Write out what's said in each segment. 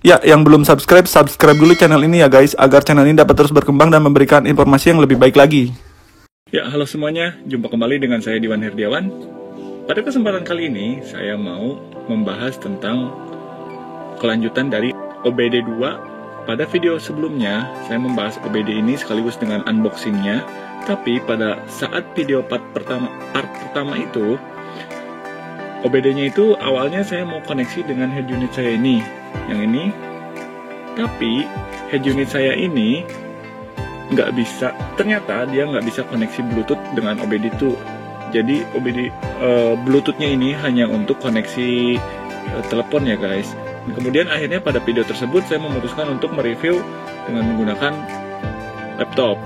Ya, yang belum subscribe, subscribe dulu channel ini ya guys, agar channel ini dapat terus berkembang dan memberikan informasi yang lebih baik lagi. Ya, halo semuanya, jumpa kembali dengan saya Diwan Herdiawan. Pada kesempatan kali ini, saya mau membahas tentang kelanjutan dari OBD 2. Pada video sebelumnya, saya membahas OBD ini sekaligus dengan unboxingnya. Tapi pada saat video part pertama itu, OBD-nya itu awalnya saya mau koneksi dengan head unit saya ini, yang ini. Tapi head unit saya ini nggak bisa, ternyata dia nggak bisa koneksi Bluetooth dengan OBD itu. Jadi OBD Bluetooth-nya ini hanya untuk koneksi telepon ya guys. Kemudian akhirnya pada video tersebut saya memutuskan untuk mereview dengan menggunakan laptop.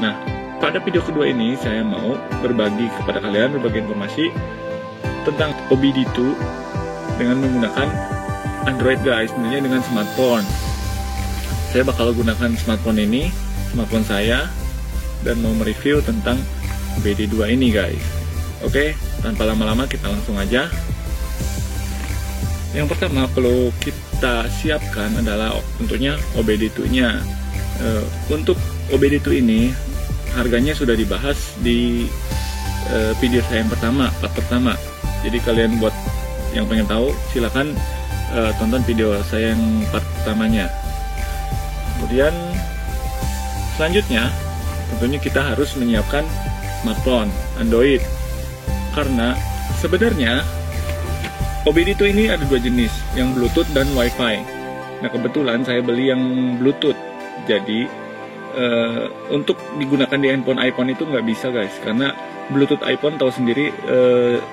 Nah, pada video kedua ini saya mau berbagi kepada kalian berbagi informasi tentang OBD2 dengan menggunakan Android guys, tentunya dengan smartphone. Saya bakal gunakan smartphone ini, smartphone saya, dan mau mereview tentang OBD2 ini guys. Oke, tanpa lama-lama kita langsung aja. Yang pertama perlu kita siapkan adalah tentunya OBD2-nya. Untuk OBD2 ini harganya sudah dibahas di video saya yang pertama, part pertama. Jadi kalian buat yang pengen tahu silakan tonton video saya yang part pertamanya. Kemudian selanjutnya tentunya kita harus menyiapkan smartphone Android, karena sebenarnya OBD2 ini ada dua jenis, yang Bluetooth dan Wi-Fi. Nah kebetulan saya beli yang Bluetooth, jadi untuk digunakan di handphone iPhone itu nggak bisa guys, karena Bluetooth iPhone tahu sendiri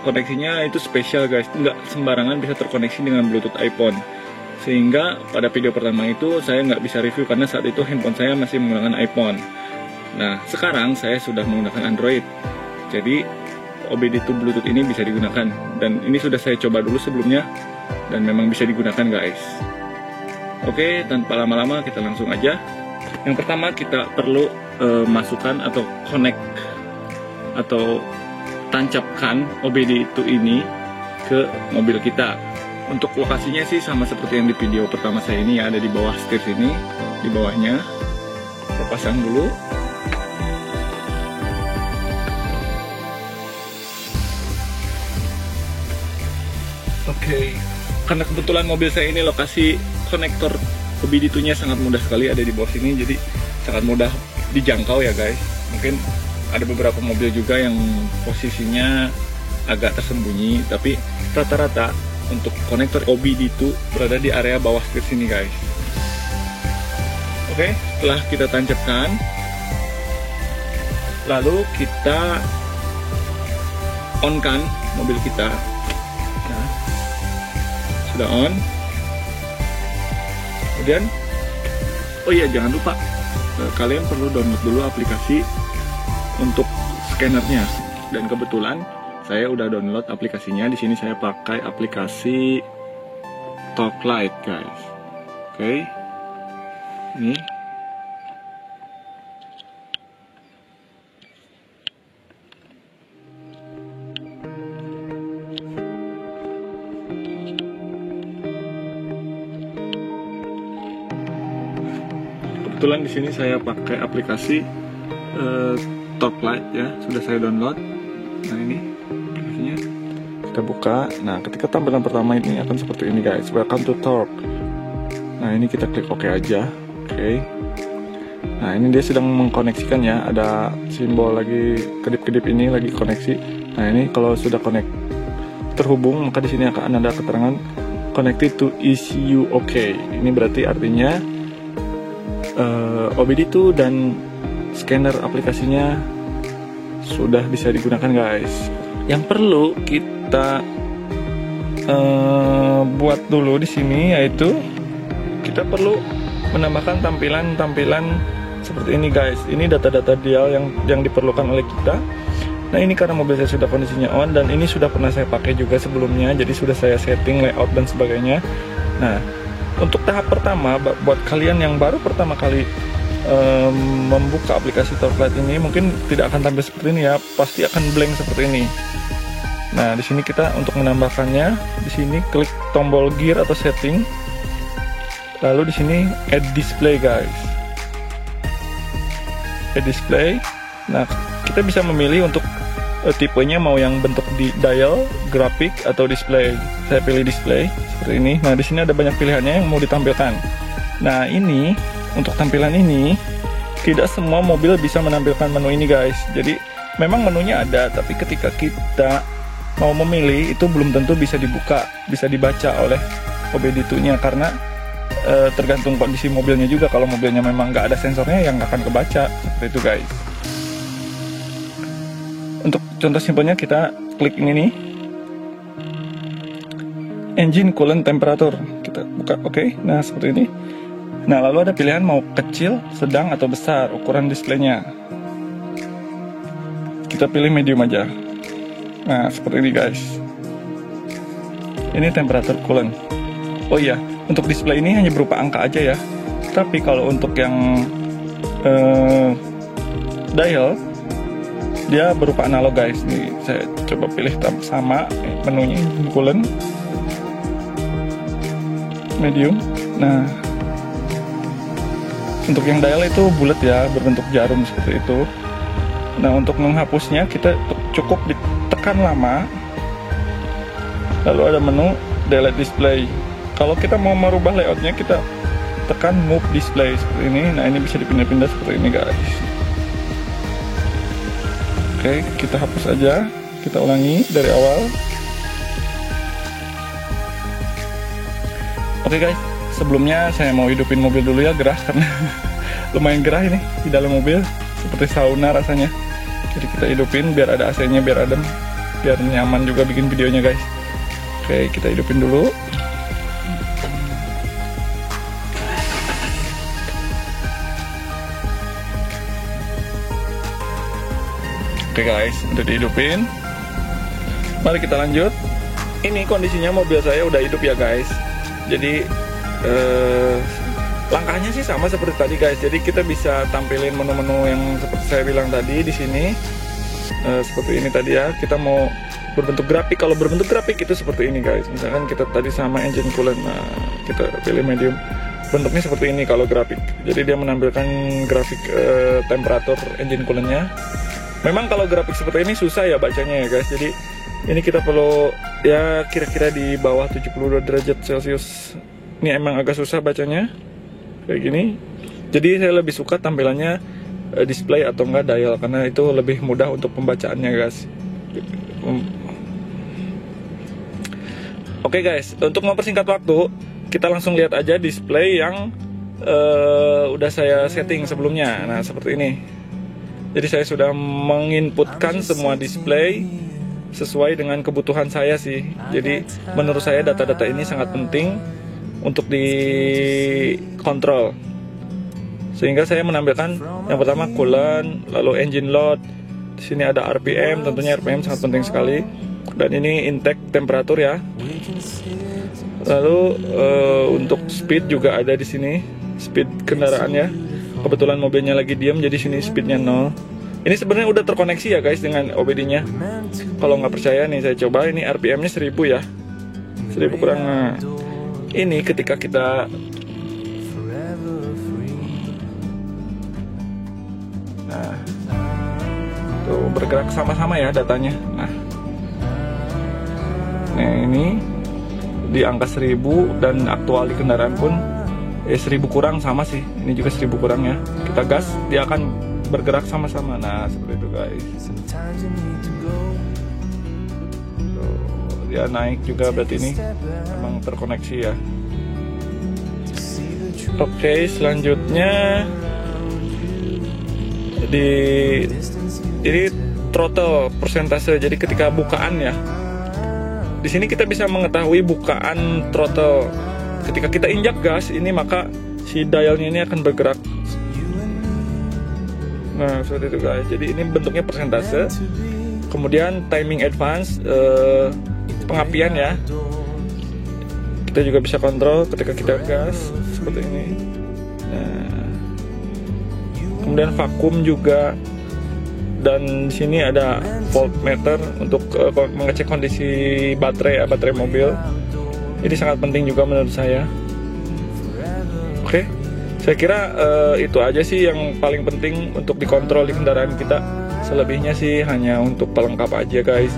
koneksinya itu spesial guys, nggak sembarangan bisa terkoneksi dengan Bluetooth iPhone. Sehingga pada video pertama itu saya nggak bisa review karena saat itu handphone saya masih menggunakan iPhone. Nah sekarang saya sudah menggunakan Android, jadi OBD2 Bluetooth ini bisa digunakan, dan ini sudah saya coba dulu sebelumnya dan memang bisa digunakan guys. Oke, tanpa lama-lama kita langsung aja. Yang pertama kita perlu masukkan atau connect atau tancapkan OBD2 ini ke mobil kita. Untuk lokasinya sih sama seperti yang di video pertama saya ini ya, ada di bawah setir sini, di bawahnya. Kita pasang dulu. Oke, karena kebetulan mobil saya ini lokasi konektor OBD2-nya sangat mudah sekali, ada di bawah sini, jadi sangat mudah dijangkau ya guys. Mungkin ada beberapa mobil juga yang posisinya agak tersembunyi, tapi rata-rata untuk konektor OBD2 berada di area bawah setir sini guys. Oke, setelah kita tancapkan, lalu kita on-kan mobil kita. Nah, sudah on. Kemudian, oh iya jangan lupa, kalian perlu download dulu aplikasi untuk scannernya. Dan kebetulan saya udah download aplikasinya. Di sini saya pakai aplikasi Talklight guys. Oke, ini. Kebetulan di sini saya pakai aplikasi Talklight ya, sudah saya download. Nah ini aplikasinya, kita buka. Nah ketika tampilan pertama ini akan seperti ini guys, welcome to Talk. Nah ini kita klik OK aja. Oke. Nah ini dia sedang mengkoneksikan ya, ada simbol lagi kedip-kedip ini lagi koneksi. Nah ini kalau sudah terhubung, maka di sini akan ada keterangan connected to ECU OK. Ini berarti artinya OBD2 dan scanner aplikasinya sudah bisa digunakan guys. Yang perlu kita buat dulu di sini yaitu kita perlu menambahkan tampilan seperti ini guys. Ini data-data dial yang diperlukan oleh kita. Nah ini karena mobil saya sudah kondisinya on dan ini sudah pernah saya pakai juga sebelumnya, jadi sudah saya setting layout dan sebagainya. Nah untuk tahap pertama, buat kalian yang baru pertama kali membuka aplikasi Talklight ini, mungkin tidak akan tampil seperti ini ya, pasti akan blank seperti ini. Nah, di sini kita untuk menambahkannya, di sini klik tombol gear atau setting. Lalu di sini add display guys. Add display. Nah, kita bisa memilih untuk tipenya mau yang bentuk di dial, grafik atau display. Saya pilih display seperti ini. Nah, di sini ada banyak pilihannya yang mau ditampilkan. Nah, ini untuk tampilan ini tidak semua mobil bisa menampilkan menu ini guys. Jadi memang menunya ada, tapi ketika kita mau memilih itu belum tentu bisa dibuka, bisa dibaca oleh OBD2-nya karena tergantung kondisi mobilnya juga. Kalau mobilnya memang nggak ada sensornya, yang nggak akan kebaca seperti itu guys. Untuk contoh simpelnya kita klik ini nih, engine coolant temperature, kita buka, oke. Nah seperti ini. Nah lalu ada pilihan mau kecil, sedang atau besar ukuran displaynya. Kita pilih medium aja. Nah seperti ini guys. Ini temperatur coolant. Oh iya, untuk display ini hanya berupa angka aja ya. Tapi kalau untuk yang dial, dia berupa analog guys. Nih saya coba pilih sama menunya, coolant, medium. Nah untuk yang dial itu bulat ya, berbentuk jarum seperti itu. Nah untuk menghapusnya kita cukup ditekan lama, lalu ada menu delete display. Kalau kita mau merubah layoutnya, kita tekan move display seperti ini. Nah ini bisa dipindah-pindah seperti ini guys. Oke, kita hapus aja, kita ulangi dari awal. Oke guys, sebelumnya saya mau hidupin mobil dulu ya, gerah karena lumayan gerah ini di dalam mobil, seperti sauna rasanya. Jadi kita hidupin biar ada AC-nya, biar adem, biar nyaman juga bikin videonya guys. Oke, kita hidupin dulu. Oke guys, udah dihidupin. Mari kita lanjut. Ini kondisinya mobil saya udah hidup ya guys. Jadi langkahnya sih sama seperti tadi guys. Jadi kita bisa tampilin menu-menu yang seperti saya bilang tadi di sini. Seperti ini tadi ya. Kita mau berbentuk grafik. Kalau berbentuk grafik itu seperti ini guys. Misalkan kita tadi sama engine coolant. Nah, kita pilih medium. Bentuknya seperti ini kalau grafik. Jadi dia menampilkan grafik temperatur engine coolantnya. Memang kalau grafik seperti ini susah ya bacanya ya guys. Jadi ini kita perlu ya kira-kira di bawah 72 derajat Celcius. Ini emang agak susah bacanya kayak gini. Jadi saya lebih suka tampilannya display atau enggak dial, karena itu lebih mudah untuk pembacaannya guys. Oke guys, untuk mempersingkat waktu, kita langsung lihat aja display yang udah saya setting sebelumnya. Nah seperti ini. Jadi saya sudah menginputkan semua display sesuai dengan kebutuhan saya sih. Jadi menurut saya data-data ini sangat penting untuk dikontrol. Sehingga saya menampilkan yang pertama coolant, lalu engine load. Di sini ada RPM, tentunya RPM sangat penting sekali. Dan ini intake temperatur ya. Lalu untuk speed juga ada di sini, speed kendaraannya. Kebetulan mobilnya lagi diam, jadi sini speednya 0. Ini sebenarnya udah terkoneksi ya guys dengan OBD-nya. Kalau nggak percaya nih saya coba, ini RPM-nya 1000 ya. 1000 kurang. Nah, ini ketika kita tuh bergerak sama-sama ya datanya. Nah ini di angka 1000 dan aktual di kendaraan pun 1000 kurang sama sih. Ini juga 1000 kurang ya. Kita gas, dia akan bergerak sama-sama. Nah seperti itu guys. Tuh, dia naik juga, berarti ini memang terkoneksi ya. Oke, selanjutnya ini throttle persentase. Jadi ketika bukaan ya, di sini kita bisa mengetahui bukaan throttle. Ketika kita injak gas ini, maka si dialnya ini akan bergerak. Nah seperti itu guys. Jadi ini bentuknya persentase. Kemudian timing advance, pengapian ya. Kita juga bisa kontrol ketika kita gas seperti ini. Nah, kemudian vakum juga. Dan di sini ada voltmeter untuk mengecek kondisi baterai mobil. Ini sangat penting juga menurut saya. Saya kira itu aja sih yang paling penting untuk dikontrol di kendaraan kita. Selebihnya sih hanya untuk pelengkap aja guys.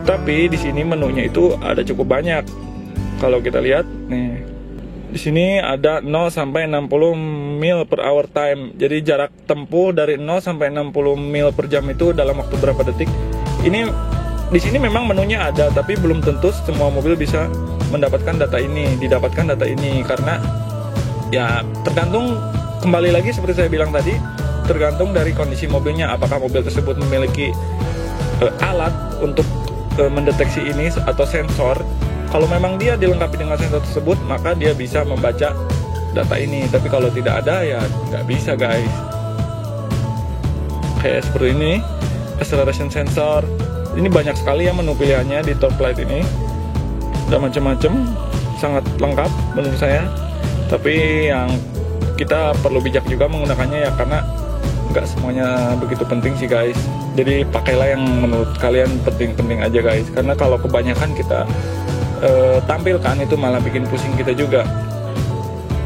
Tapi di sini menunya itu ada cukup banyak. Kalau kita lihat nih, di sini ada 0 sampai 60 mil per hour time. Jadi jarak tempuh dari 0 sampai 60 mil per jam itu dalam waktu berapa detik. Ini di sini memang menunya ada, tapi belum tentu semua mobil bisa mendapatkan data ini, karena ya tergantung, kembali lagi seperti saya bilang tadi, tergantung dari kondisi mobilnya. Apakah mobil tersebut memiliki alat untuk mendeteksi ini atau sensor. Kalau memang dia dilengkapi dengan sensor tersebut, maka dia bisa membaca data ini. Tapi kalau tidak ada, ya nggak bisa guys. Kayak seperti ini, acceleration sensor. Ini banyak sekali ya menu pilihannya di top light ini. Ada macam-macam, sangat lengkap menurut saya. Tapi yang kita perlu bijak juga menggunakannya ya, karena nggak semuanya begitu penting sih guys. Jadi pakailah yang menurut kalian penting-penting aja guys. Karena kalau kebanyakan kita tampilkan, itu malah bikin pusing kita juga.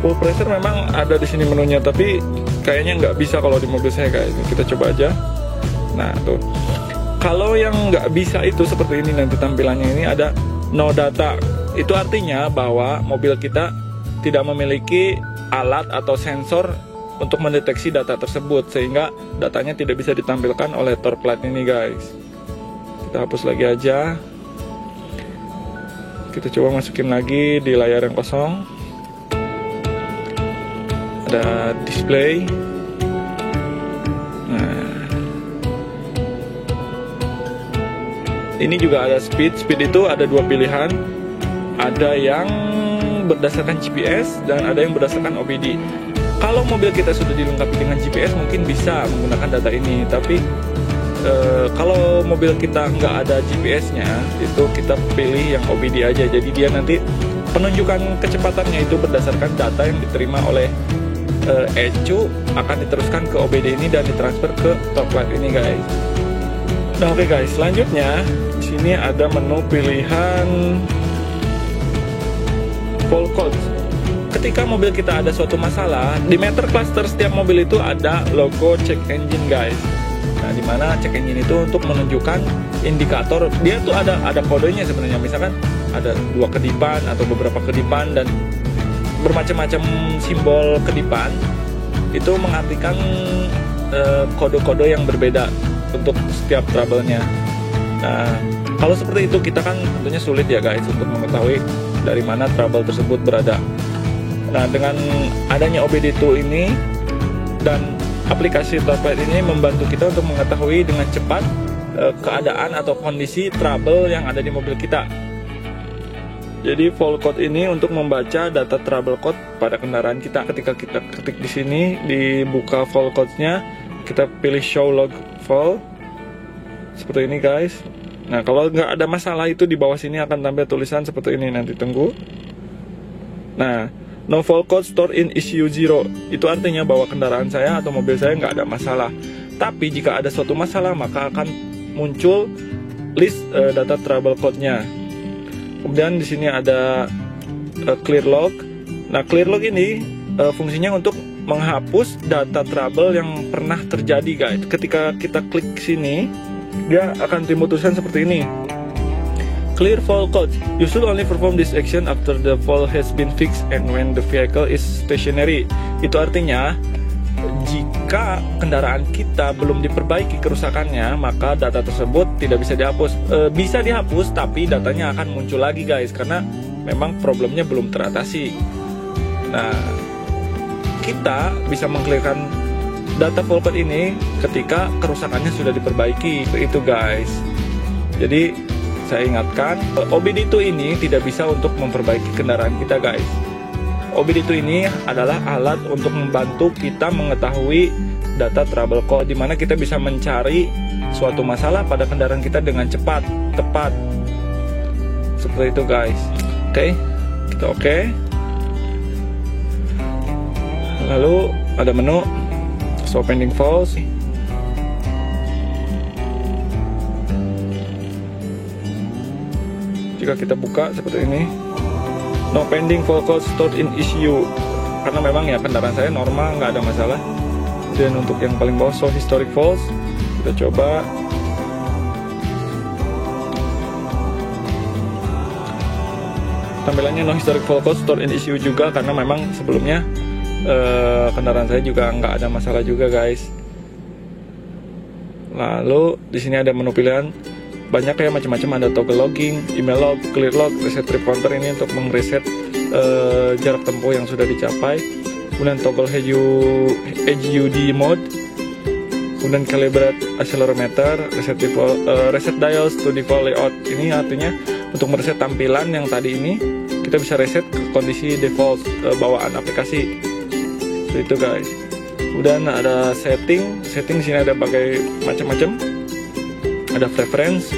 Full pressure memang ada di sini menunya, tapi kayaknya nggak bisa kalau di mobil saya guys. Kita coba aja. Nah tuh, kalau yang nggak bisa itu seperti ini nanti tampilannya, ini ada no data. Itu artinya bahwa mobil kita tidak memiliki alat atau sensor untuk mendeteksi data tersebut, sehingga datanya tidak bisa ditampilkan oleh top light ini guys. Kita hapus lagi aja. Kita coba masukin lagi di layar yang kosong. Ada display. Nah, ini juga ada speed. Speed itu ada dua pilihan. Ada yang berdasarkan GPS dan ada yang berdasarkan OBD. Kalau mobil kita sudah dilengkapi dengan GPS, mungkin bisa menggunakan data ini. Tapi kalau mobil kita nggak ada GPS-nya, itu kita pilih yang OBD aja. Jadi dia nanti penunjukan kecepatannya itu berdasarkan data yang diterima oleh ECU, akan diteruskan ke OBD ini dan ditransfer ke top light ini guys. Nah oke guys, selanjutnya di sini ada menu pilihan fault code. Ketika mobil kita ada suatu masalah, di meter cluster setiap mobil itu ada logo check engine guys. Nah, dimana check engine itu untuk menunjukkan indikator, dia tuh ada kodenya sebenarnya. Misalkan ada 2 kedipan atau beberapa kedipan dan bermacam-macam simbol kedipan, itu mengartikan kode-kode yang berbeda untuk setiap trouble-nya. Nah, kalau seperti itu kita kan tentunya sulit ya guys untuk mengetahui dari mana trouble tersebut berada. Nah, dengan adanya OBD2 ini dan aplikasi top light ini membantu kita untuk mengetahui dengan cepat keadaan atau kondisi trouble yang ada di mobil kita. Jadi fault code ini untuk membaca data trouble code pada kendaraan kita. Ketika kita ketik di sini, dibuka fault code-nya, kita pilih show log fault seperti ini guys. Nah, kalau nggak ada masalah itu di bawah sini akan tampil tulisan seperti ini, nanti tunggu. Nah, no fault code stored in issue 0. Itu artinya bahwa kendaraan saya atau mobil saya nggak ada masalah. Tapi jika ada suatu masalah, maka akan muncul list data trouble code-nya. Kemudian di sini ada clear log. Nah, clear log ini fungsinya untuk menghapus data trouble yang pernah terjadi guys. Ketika kita klik sini, dia akan timbul tulisan seperti ini. Clear fault code. You should only perform this action after the fault has been fixed and when the vehicle is stationary. Itu artinya jika kendaraan kita belum diperbaiki kerusakannya, maka data tersebut tidak bisa dihapus. Bisa dihapus, tapi datanya akan muncul lagi guys, karena memang problemnya belum teratasi. Nah, kita bisa mengclearkan data fault code ini ketika kerusakannya sudah diperbaiki. Itu guys. Jadi saya ingatkan, OBD2 ini tidak bisa untuk memperbaiki kendaraan kita guys. OBD2 ini adalah alat untuk membantu kita mengetahui data trouble code, di mana kita bisa mencari suatu masalah pada kendaraan kita dengan cepat, tepat. Seperti itu guys. Oke, kita oke. Lalu ada menu show pending faults. Jika kita buka seperti ini, no pending fault code stored in issue. karena memang ya kendaraan saya normal, nggak ada masalah. Dan untuk yang paling bawah show historic faults, kita coba. Tampilannya no historic fault code, stored in ECU juga, karena memang sebelumnya kendaraan saya juga nggak ada masalah juga guys. Lalu di sini ada menu pilihan banyak ya, macam-macam, ada toggle logging, email log, clear log, reset trip counter ini untuk mereset jarak tempuh yang sudah dicapai. Kemudian toggle HUD mode, kemudian calibrate accelerometer, reset dials to default layout. Ini artinya untuk mereset tampilan yang tadi ini kita bisa reset ke kondisi default bawaan aplikasi. Seperti itu guys. Kemudian ada setting di sini ada berbagai macam-macam. Ada preference,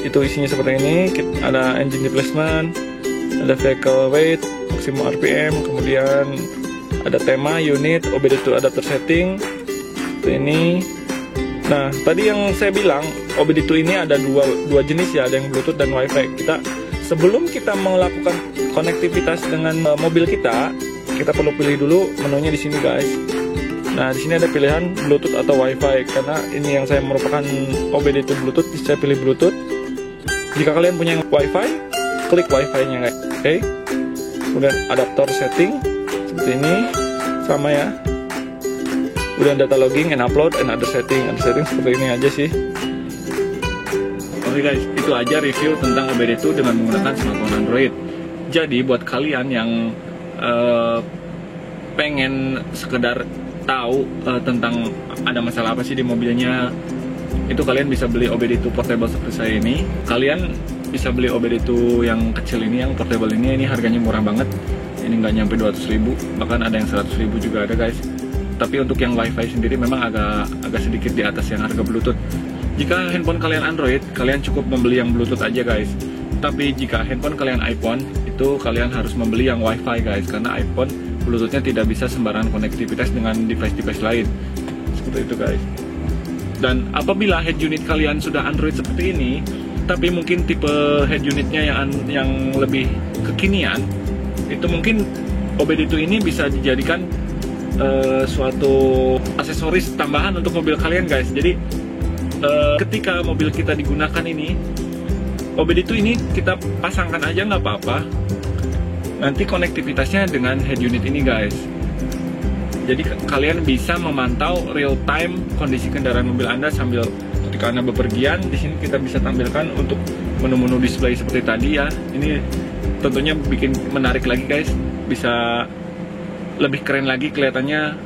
itu isinya seperti ini. Ada engine replacement, ada vehicle weight, maximum RPM, kemudian ada tema, unit, OBD2 adapter setting. Ini. Nah, tadi yang saya bilang OBD2 ini ada dua jenis ya, ada yang Bluetooth dan Wi-Fi. Sebelum kita melakukan konektivitas dengan mobil kita perlu pilih dulu menunya di sini guys. Nah, di sini ada pilihan Bluetooth atau Wi-Fi. Karena ini yang saya merupakan OBD2 Bluetooth, saya pilih Bluetooth. Jika kalian punya Wi-Fi, klik Wi-Fi-nya guys. Oke. Kemudian adaptor setting seperti ini, sama ya. Kemudian data logging and upload and other setting seperti ini aja sih. Oke guys, itu aja review tentang OBD2 dengan menggunakan smartphone Android. Jadi buat kalian yang pengen sekedar tahu tentang ada masalah apa sih di mobilnya, itu kalian bisa beli OBD2 portable seperti saya ini. Kalian bisa beli OBD2 yang kecil ini, yang portable ini harganya murah banget. Ini nggak nyampe 200.000, bahkan ada yang 100.000 juga ada guys. Tapi untuk yang Wi-Fi sendiri memang agak sedikit di atas yang harga Bluetooth. Jika handphone kalian Android, kalian cukup membeli yang Bluetooth aja guys. Tapi jika handphone kalian iPhone, itu kalian harus membeli yang Wi-Fi guys, karena iPhone Bluetooth-nya tidak bisa sembarangan konektivitas dengan device-device lain. Seperti itu guys. Dan apabila head unit kalian sudah Android seperti ini, tapi mungkin tipe head unitnya yang lebih kekinian, itu mungkin OBD2 ini bisa dijadikan suatu aksesoris tambahan untuk mobil kalian guys. Jadi ketika mobil kita digunakan ini, OBD2 ini kita pasangkan aja nggak apa-apa. Nanti konektivitasnya dengan head unit ini guys. Jadi kalian bisa memantau real time kondisi kendaraan mobil Anda sambil ketika Anda bepergian. Di sini kita bisa tampilkan untuk menu-menu display seperti tadi ya. Ini tentunya bikin menarik lagi guys. Bisa lebih keren lagi kelihatannya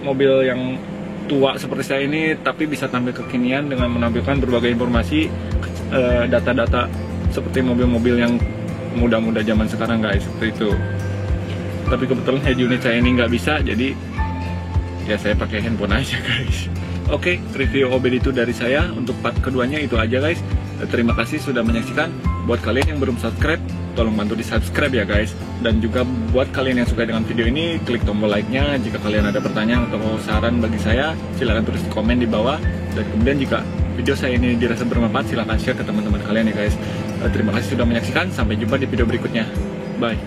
mobil yang tua seperti saya ini, tapi bisa tampil kekinian dengan menampilkan berbagai informasi, data-data seperti mobil-mobil yang muda-muda zaman sekarang guys, seperti itu. Tapi kebetulan head unit saya ini nggak bisa, jadi ya saya pakai handphone aja guys. Oke, review OBD2 dari saya untuk part keduanya itu aja guys. Terima kasih sudah menyaksikan. Buat kalian yang belum subscribe, tolong bantu di subscribe ya guys. Dan juga buat kalian yang suka dengan video ini, klik tombol like-nya. Jika kalian ada pertanyaan atau saran bagi saya, silahkan tulis di komen di bawah. Dan kemudian jika video saya ini dirasa bermanfaat, silahkan share ke teman-teman kalian ya guys. Terima kasih sudah menyaksikan, sampai jumpa di video berikutnya. Bye.